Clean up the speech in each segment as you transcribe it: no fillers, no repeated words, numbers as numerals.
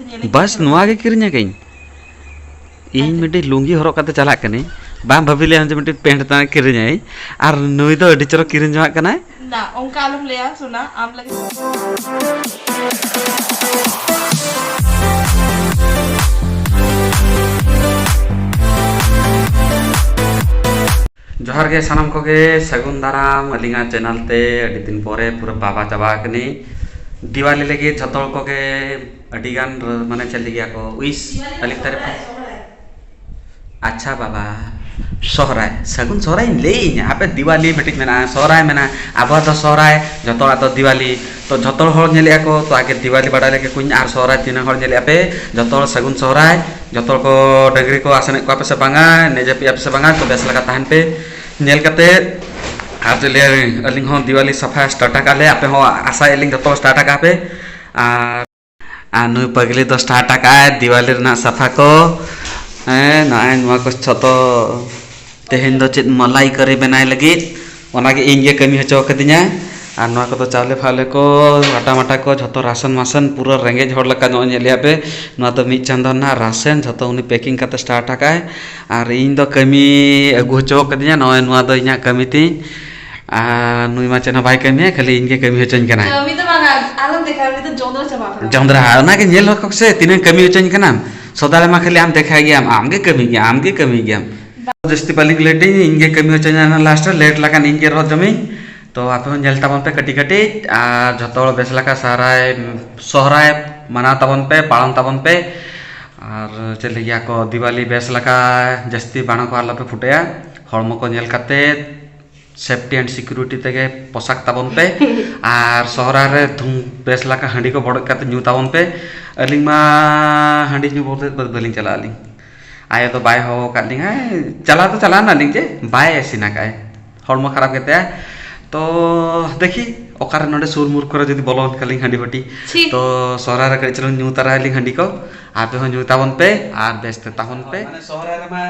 बस नुआ के किरण्या कहीं इन मिट्टी लुंगी हरक काते चला कने बाम भाबिले हम जे मिट्टी पेंट ता किरण्या आर नुई दो अडी चरो किरण्य जमा कना ना ओंका आलम लेया सुना आम लगे जोहार के सानाम को के सगुन दाराम अलिंगा चैनल ते अडी दिन पोरे पूरा बाबा चाबा कने दिवाली लगे झतोल को के अडिगान माने चली गया को उइस अलिक तारे अच्छा बाबा सोहराय सगुन सोहराय लेइन आपे दिवाली बेटिक मेना सोहराय मेना आबो तो सोहराय जतोला तो दिवाली तो जतोल होर नेलिया को तो आगे दिवाली बड़ा लेके कुछ आर सोहराय तीन होर नेलिया पे जतोल सगुन सोहराय जतोल को डगरी को आसने को पे से बांगा नेजे पे से बांगा तो बेस लगा तहन पे नेल कते आज ले अलिंग हो दिवाली सफा स्टार्ट काले आपे हो आशा एलिंग जतोल स्टार्ट का पे आ नु पगले तो स्टार्ट का दिवाली ना सफा को ना नुआ को छतो तेहेन दो चेत मलाई करे बनाय लगी ओनागे इंगे कमी हचो कदिnya आर नुआ को तो चावले फाले को आटा माटा को झतो राशन मासन पूरा रेंगे झोड़ लका नो नेलिया पे नुआ तो मिट चांदो ना राशन झतो उनी पैकिंग काते स्टार्ट आकाय आर इन दो कमी अगु हचो कदिnya नो नुआ दो इnya कमी ती आ नुई मा चेना भाई कमी खाली इनके कमी हचोन कना कमी तो मांगा आलम देखा तो जोंदरा चबा जोंदरा ओना के नेल रखो से तिने कमी हचोन कना सदाले मा खाली आम देखा गया आमगे कमी गया जस्ती पालिक लेटे इनके कमी हचोन लास्ट लेट लगा इनके रो जमी तो आप नेल ताबन पे कटी कटी और जतोल बेस लका साराय सोहराय मना ताबन पे पालन ताबन पे और चले गया को दिवाली बेस लका जस्ती बाण को आला पे फुटेया हड़मो को नेल काते सेफ्टी एंड सिक्योरिटी तके पोशाक ताबन पे और सोहराय रे धुम बेस लका हांडी को बड़ काते न्यू ताबन पे अलिंग मा हांडी न्यू बोलते बलिंग चला अलिंग आया तो बाय हो कालिंग है चला तो चला ना लिंग जे बाय ऐसी ना काए हड़मो खराब केते तो देखी ओकारे नोडे सुर मुर करे जदी बोलोन खाली हांडी बटी तो सोहरा रे चलो न्यू तारा लिंग हांडी को आपे हो न्यू ताबन पे आर बेस्ते ताबन पे माने सोहरा रे मा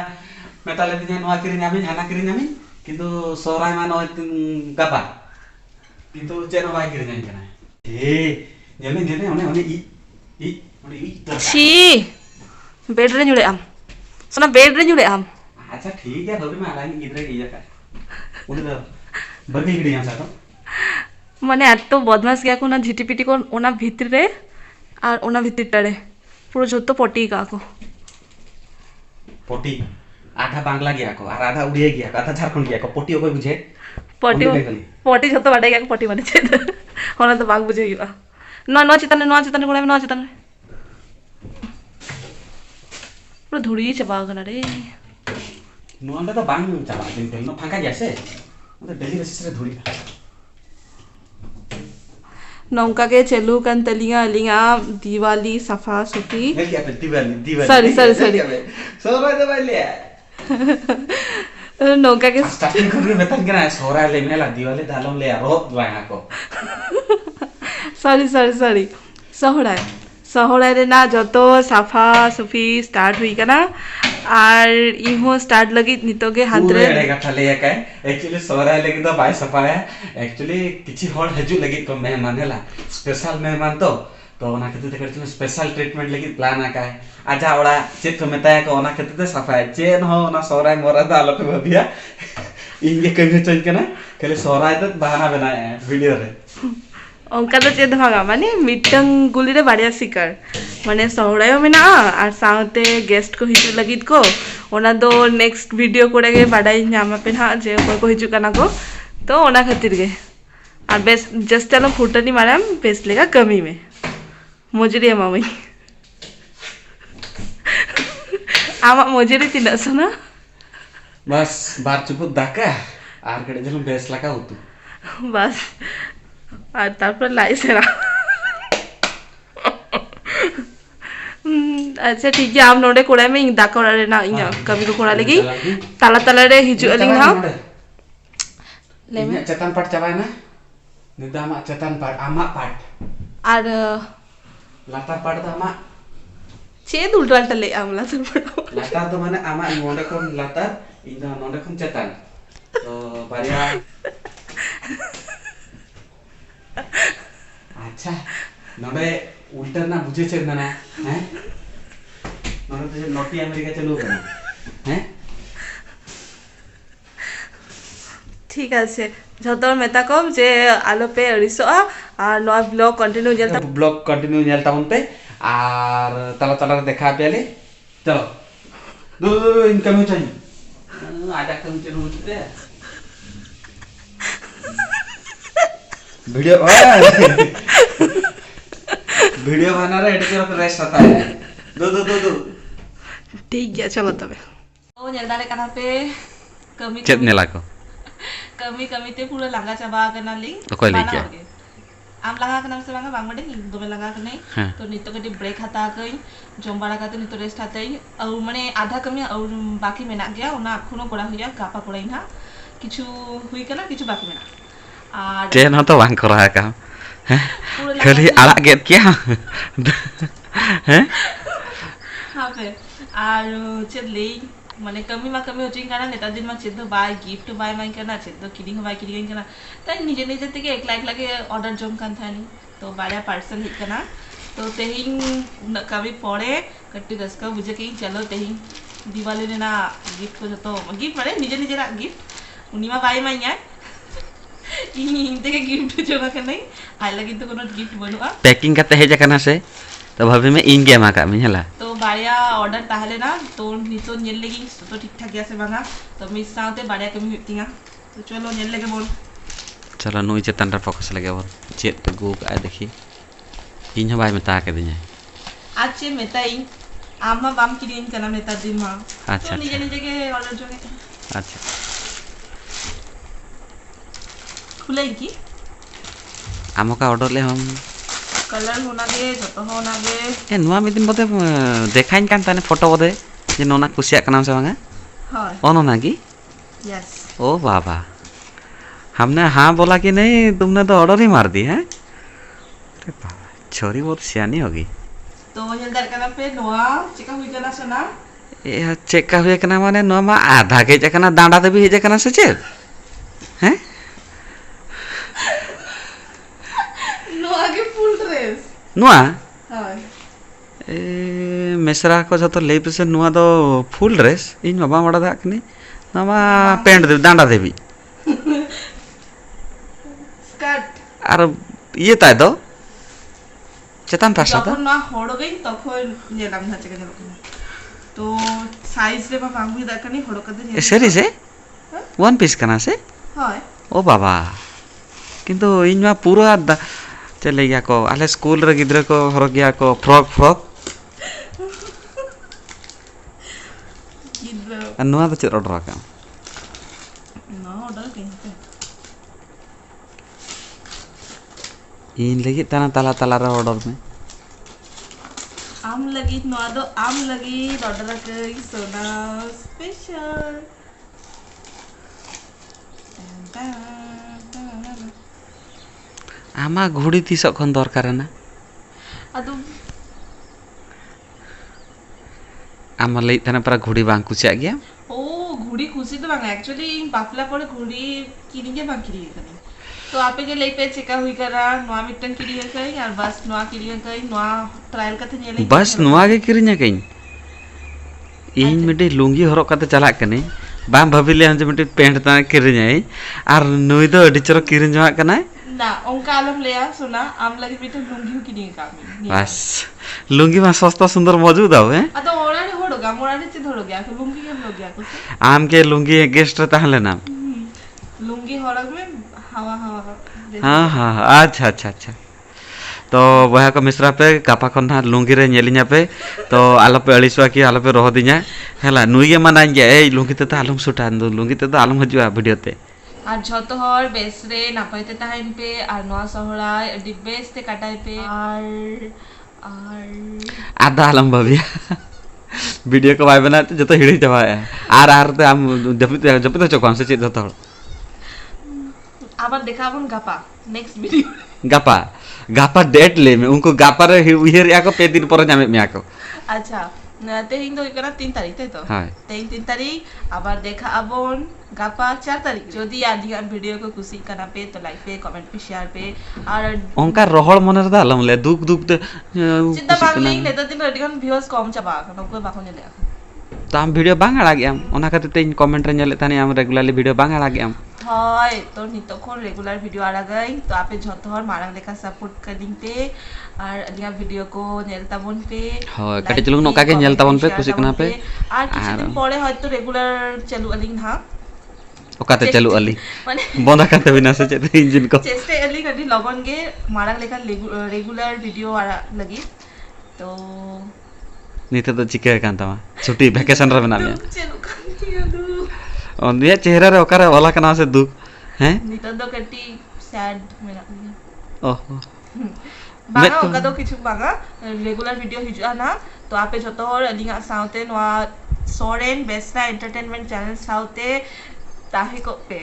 मेताले दिने नोआ किरि नामी हाना किरि नामी किंतु सोहरा मा नो गाबा किंतु चेनो बाय किरि नामी kana जेले ओने ओने ई ओने ई छी बेड रे जुड़े आम सोना बेड रे जुड़े आम अच्छा ठीक है तबे मा आलानी गिदरे गिया का उनी द बर्गे गिडिया सा तो माने एतो बदमाश गया को ना झिटिपिटी को ओना भीतर रे और ओना भीतर टड़े पूरा जोतो पटी का को पोटी आधा बांग्ला गया को और आधा उड़िया गया को आधा झारखंड गया को पोटी कोई बुझे पटी जोतो बाडे गया को पटी माने छे ओना तो बाग बुझे गया न चितन कोड़ा में न चितन पूरा धुड़ी चबा गना रे नोंडे तो बांग चला दिन पे नो फांका जैसे मतलब डेली बेसिस रे धुड़ी नौका के चलू कन तलिया अलिया दिवाली सफा सुती क्या पे दिवाली सॉरी सोरा दे वाले नौका के स्टार्टिंग कर में तन करा सोरा ले मेला दिवाली दालम ले रोत लाया को सॉरी सहड़ा रे ना जतो साफा सुफी स्टार्ट हुई कना और इहो स्टार्ट लगी नितो के हाथ रे पूरे कथा ले का एक्चुअली सोरा लगी तो बाय सफा है एक्चुअली किछि होड़ हजू लगी को मेहमान हैला स्पेशल मेहमान तो ओना कते ते करथिन स्पेशल ट्रीटमेंट लगी प्लान आका है आजा ओड़ा चेक को मेता को ओना कते ते सफा है चेन हो ओना सोरा मोरा दालो पे भबिया इनके कने चल के ना खाली सोरा तो बहाना बनाया है वीडियो रे ओंका तो चेद भागा माने मिटंग गुली रे बाड़िया सिकार माने सहड़ायो में ना और साउते गेस्ट को हिजु लगित को ओना दो नेक्स्ट वीडियो कोड़े गे बाड़ाई नामा पे ना जे को हिजु कना को तो ओना खातिर गे और बेस जस्ट चलो फुटनी माराम बेस लेगा कमी में मजुरी मामी आमा मजुरी तिना सना बस बार चुप दाका आर कड़े जलो बेस लका होतु बस और तारपर लाइसेरा अच्छा ठीक है आप नोडे कोड़ा में इंग दाका रे ना इंग कभी को कोड़ा लगी ताला रे हिजु अलिंग ना ले में चेतन पाट चाबाय ना निदामा चेतन पाट आमा पाट और लातार पाट दा आमा चेद उल्टा ले आमला लातार तो माने आमा नोडे कोन लातार इंदा नोडे कोन चेतन तो बारिया अच्छा नोडे उल्टा ना बुझे चेक ना हैं नोने तो नोटी अमेरिका चलू करना हैं ठीक আছে যতর মেতা কম যে আলো পে অরিসো আর নয় ব্লগ কন্টিনিউ জেলতা ब्लॉग कंटिन्यू नेलता उनते और तला तला देखा पेले चलो दो इनकम हो चाहिए आजा कम चलो मुझे वीडियो वीडियो बना रहा एडिटर तो रेस्ट होता है दो ঠিক গিয়া চলো তবে ও জেলদারে কানা পে কমি चेत नेला को kami kami te pura langga chaba kana ling Okoy lagi ya? am langga kana se langga bang made dome langga kana हाँ। तो नितो कटी ब्रेक हता कई जम बाड़ा काते नितो रेस्ट हतई और माने आधा कमी और बाकी मेना गया ओना एखोनो करा हुइया गापा करा इना किछु हुई kana किछु बाकी मेना और चेन हो तो वांग करा है काम पूरा खाली आड़ा गेट क्या हैं हाँ पे और चले মানে কমি মা কমি হচ্ছে কারণ নেতা দিন মা চেদ বাই গিফট বাই মাই কানা চেদ কিডিং বাই কিডিং কানা তাই নিজে নিজে থেকে এক লাখ লাগে অর্ডার জম কান থানি তো বাড়া পার্সেল হিট কানা তো তেহিং কবি পড়ে কट्टी दस का बुझे कहीं चलो तेहिं दिवाली ने ना गिफ्ट को तो गिफ्ट माने নিজে নিজে गिफ्ट उनीमा बाई माई है इन থেকে गिफ्ट जोगा के नहीं आइ लगी तो कोनो गिफ्ट बनुआ पैकिंग करते है जकना से तो भाभी में इन गेम आका में हला तो बाड़िया ऑर्डर ताहले ना तो नितो नेल लेगी तो ठीक ठाक गया से बांगा तो मिस साउते बाड़िया कमी हुतिंगा तो चलो नेल लेके बोल चलो नुई चेतन रे फोकस लगे बोल चेत पे गो आ देखी इन भाई में ता के दिने आज चे मेताई आमा बाम किरिन कना मेता दिन मा अच्छा, तो निजे निजे के ऑर्डर जोगे अच्छा खुले की आमो का ऑर्डर ले हम कलर होना गे जतो होना गे ए नुआ में दिन बदे देखाइन कान ताने फोटो बदे जे नोना कुसिया कनाम से मांगा हां ओनो ना की यस ओ बाबा हमने हाँ बोला कि नहीं तुमने तो ऑर्डर ही मार दी है अरे बाबा छोरी बहुत सियानी होगी तो जल्दी करना पे नोआ चिका हुई कना सुना ए चेक का हुए कना माने नुआ मा आधा के जकना दांडा देबी हे जकना से चेक हैं नोआ के फुल ड्रेस नुआ हां ए मेसरा को जतो लेप से नुआ दो फुल ड्रेस इन बाबा मडा दाकनी नुआ पैंट दे दांडा देबी स्कर्ट আর ইয়ে তাই তো চেতন পাশা তো যখন না হড় গই তখন নিলাম না চেকে নিলাম তো সাইজ রে বা বাঙ্গুই দেখানি হড় কাতে এ সেরি সে ওয়ান পিস কানা সে হয় ও বাবা কিন্তু ইনমা পুরো चले गया को आले स्कूल रे गिद्रे को हर गया को फ्रॉक गिद्रो अनुआ तो चेर ऑर्डर का ना ऑर्डर कहीं पे इन लगी तना तला तला रे ऑर्डर में आम लगी नोआ दो आम लगी ऑर्डर कई सोना स्पेशल आमा घोड़ी तीस खन दरकार ना अदु आमा लई तना पर घोड़ी बांग कुचिया गया ओ घुड़ी खुशी तो बांग एक्चुअली बाफला पड़े घुड़ी किरिंगे बांग किरिंगे कनी तो आपे के लई पे चेका हुई करा नोआ मिटन किरिंगे कई और बस नोआ किरिंगे कई नोआ ट्रायल कथे नेले बस नुआ के किरिnya कई इन मिटे लुंगी हरक काते चला कने बाम भाबिले हम जे मिटे पैंट ता किरिnya और नुई दो अडी चरो किरिnya कना ना ओंका आलम ले आ सुना आम लगी मिटन लुंगी किरिंगे कामी बस लुंगी में सस्ता सुंदर मौजूद है अतो ओराने होड़ोगा मोराने चे धोड़ोगा के लुंगी के लोग कुछ आम के लुंगी गेस्ट ताहले ना लुंगी हड़क में हवा हवा हाँ हाँ अच्छा अच्छा अच्छा तो वह को मिश्रा पे कापा खन ना लुंगी रे नेलिnya पे तो आलो पे अलिसवा की आलो पे रह दिnya हला नुई के माना गया ए लुंगी ते तो आलम सुटा दो लुंगी ते तो आलम हजुआ वीडियो ते আর যত হর বেস রে নাপাইতে তাহাইন পে আর নোয়া সহড়ায় এডি বেস তে কাটাই পে আর आधा आलम भाभी वीडियो को भाई बना जो तो हिड़ी जमा है आर ते हम जब तो चौकान से चीज होता আবার দেখাবন গাপা নেক্সট ভিডিও गापा डेट ले में उनको गापा रे हियर या को पे दिन पर जामे में आको अच्छा তেহিং তো এখানে 3 তারিখ তাই তো হয় তেহিং 3 তারিখ আবার দেখা আবন গাপা 4 তারিখ যদি আলিয়ান ভিডিও को कुसी करना पे तो लाइक पे कमेंट पे शेयर पे और অঙ্কা রহল মনে রে আলম লে দুক দুক তে চিন্তা বাংলিং নেতা দিন রেডিগান ভিউয়ার্স কম চাবা নকো বাকো নেলে তো আম ভিডিও বাং আড়াগ এম ওনা খাতে তে কমেন্ট রে নেলে তানি আম রেগুলারলি ভিডিও বাং আড়াগ এম হয় তো নিতক্ষণ রেগুলার वीडियो आ गई तो आप झट हर मारंग लेखा सपोर्ट कर दिन पे और अलिया वीडियो को नेलता बन पे হয় কাটি চলুন নকা কে নেলতা বন पे कुछ कना पे আর কিছুদিন পরে হয়তো রেগুলার চালু আলিং না ওকাতে চালু আলি মানে বন্ধা কাতে বিনা সে চেতে ইঞ্জিন को চেষ্টা আলিং আদি লগন গে মারंग लेखा रेगुलर वीडियो आ लगी तो নিতে তো চিকে কান্তামা ছুটি ভ্যাকেশন রে না মিয়া चलो कानिया दू অন্দিয়া চেহারা রে ওকারে ওলা কানা সে দুঃখ হ্যাঁ নিতো তো কটি স্যাড মেরা ওহো बागा ओका तो किछु बागा रेगुलर वीडियो हिजुआ ना तो आपे जतो हर अलिंगा साउते नवा सोरेन बेस्टा एंटरटेनमेंट चैनल साउते ताही को पे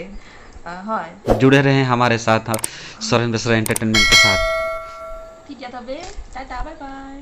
হয় जुड़े रहे हमारे साथ सोरेन बेसरा एंटरटेनमेंट के साथ ঠিক আছে তবে টাটা বাই বাই